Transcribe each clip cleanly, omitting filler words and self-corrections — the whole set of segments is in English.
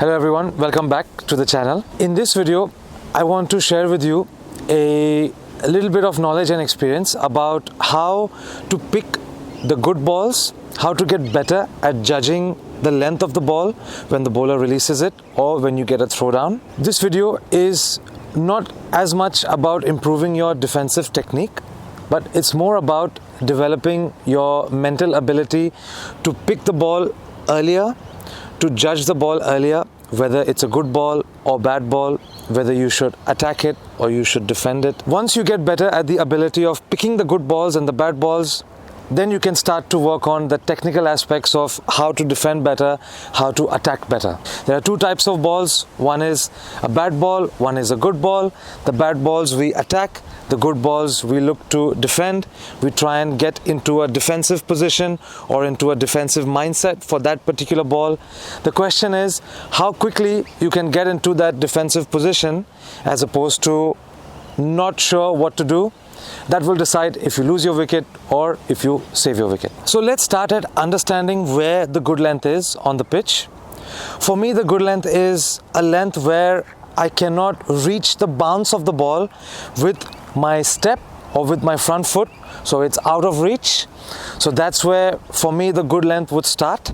Hello everyone, welcome back to the channel. In this video, I want to share with you a little bit of knowledge and experience about how to pick the good balls, how to get better at judging the length of the ball when the bowler releases it or when you get a throw down. This video is not as much about improving your defensive technique, but it's more about developing your mental ability to pick the ball earlier, to judge the ball earlier, whether it's a good ball or bad ball, whether you should attack it or you should defend it. Once you get better at the ability of picking the good balls and the bad balls, then you can start to work on the technical aspects of how to defend better, how to attack better. There are two types of balls. One is a bad ball, one is a good ball. The bad balls we attack, the good balls we look to defend. We try and get into a defensive position or into a defensive mindset for that particular ball. The question is how quickly you can get into that defensive position as opposed to not sure what to do. That will decide if you lose your wicket or if you save your wicket. So let's start at understanding where the good length is on the pitch. For me, the good length is a length where I cannot reach the bounce of the ball with my step or with my front foot, so it's out of reach. So that's where for me the good length would start.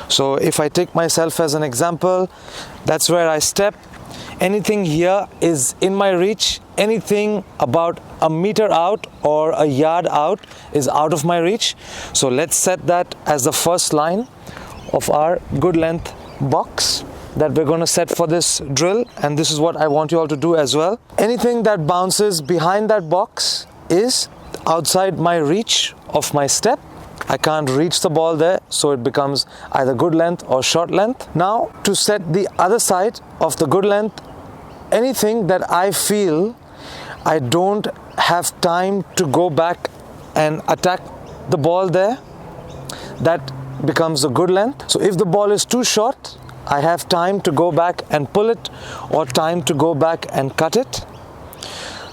So if I take myself as an example, that's where I step. Anything here is in my reach. Anything about a meter out or a yard out is out of my reach. So let's set that as the first line of our good length box that we're going to set for this drill, and this is what I want you all to do as well. Anything that bounces behind that box is outside my reach of my step. I can't reach the ball there, so it becomes either good length or short length. Now, to set the other side of the good length, anything that I feel I don't have time to go back and attack the ball there, that becomes a good length. So if the ball is too short, I have time to go back and pull it or time to go back and cut it.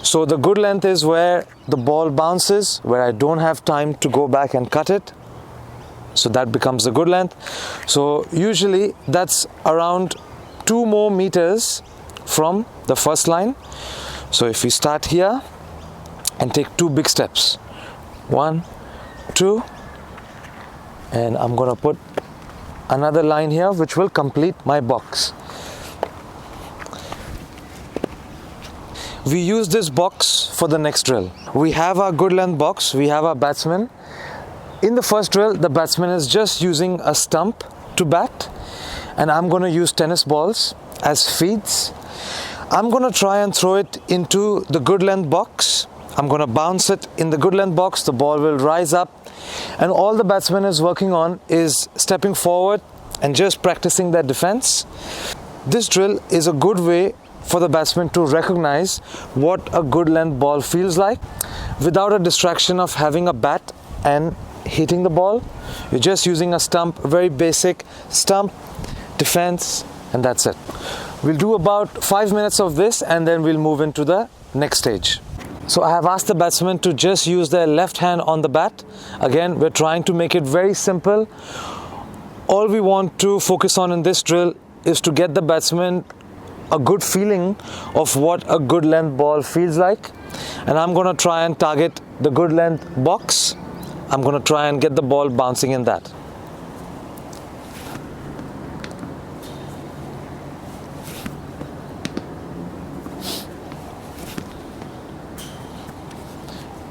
So the good length is where the ball bounces, where I don't have time to go back and cut it. So that becomes the good length. So usually that's around 2 more meters from the first line. So if we start here and take 2 big steps, 1, 2, and I'm going to put another line here which will complete my box. We use this box for the next drill. We have our good length box, we have our batsman. In the first drill, the batsman is just using a stump to bat, and I'm going to use tennis balls as feeds. I'm going to try and throw it into the good length box. I'm going to bounce it in the good length box. The ball will rise up, and all the batsman is working on is stepping forward and just practicing their defense. This drill is a good way for the batsman to recognize what a good length ball feels like without a distraction of having a bat and hitting the ball. You're just using a stump, a very basic stump, defense, and that's it. We'll do about 5 minutes of this and then we'll move into the next stage. So I have asked the batsman to just use their left hand on the bat. Again, we're trying to make it very simple. All we want to focus on in this drill is to get the batsman a good feeling of what a good length ball feels like. And I'm going to try and target the good length box. I'm going to try and get the ball bouncing in that.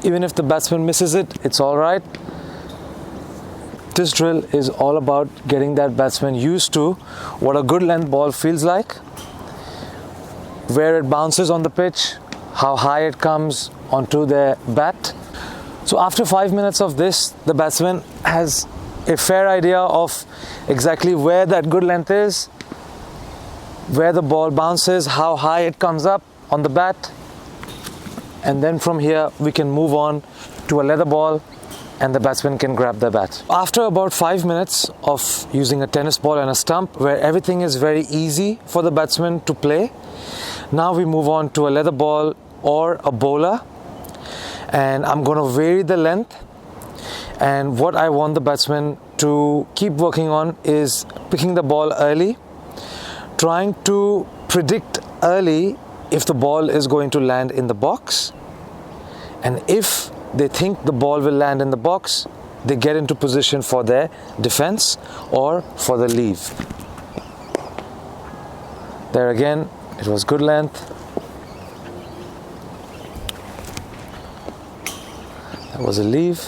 Even if the batsman misses it, it's all right. This drill is all about getting that batsman used to what a good length ball feels like, where it bounces on the pitch, how high it comes onto their bat. So after 5 minutes of this, the batsman has a fair idea of exactly where that good length is, where the ball bounces, how high it comes up on the bat. And then from here we can move on to a leather ball and the batsman can grab the bat. After about 5 minutes of using a tennis ball and a stump where everything is very easy for the batsman to play, now we move on to a leather ball or a bowler, and I'm going to vary the length. And what I want the batsman to keep working on is picking the ball early, trying to predict early if the ball is going to land in the box, and if they think the ball will land in the box, they get into position for their defense or for the leave. There again, it was good length. That was a leave.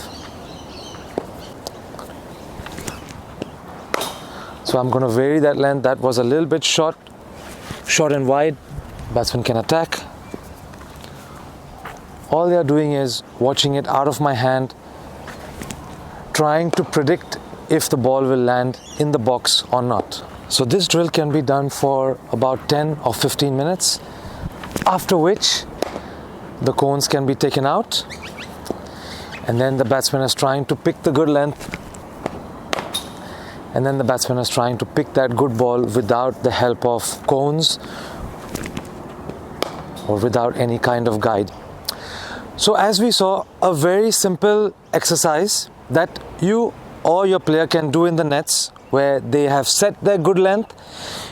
So I'm going to vary that length. That was a little bit short and wide. Batsman can attack. All they are doing is watching it out of my hand, trying to predict if the ball will land in the box or not. So this drill can be done for about 10 or 15 minutes, after which the cones can be taken out, and then the batsman is trying to pick the good length, and then the batsman is trying to pick that good ball without the help of cones or without any kind of guide. So as we saw, a very simple exercise that you or your player can do in the nets, where they have set their good length,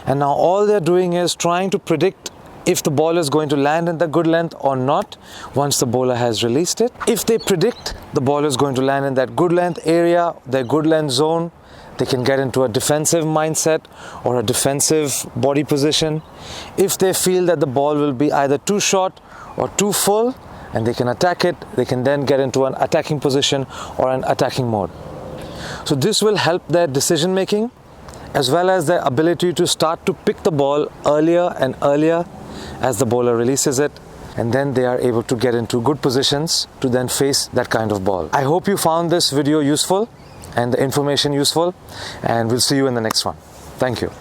and now all they're doing is trying to predict if the ball is going to land in the good length or not once the bowler has released it. If they predict the ball is going to land in that good length area, their good length zone, they can get into a defensive mindset or a defensive body position. If they feel that the ball will be either too short or too full and they can attack it, they can then get into an attacking position or an attacking mode. So this will help their decision making as well as their ability to start to pick the ball earlier and earlier as the bowler releases it, and then they are able to get into good positions to then face that kind of ball. I hope you found this video useful and the information useful, and we'll see you in the next one. Thank you.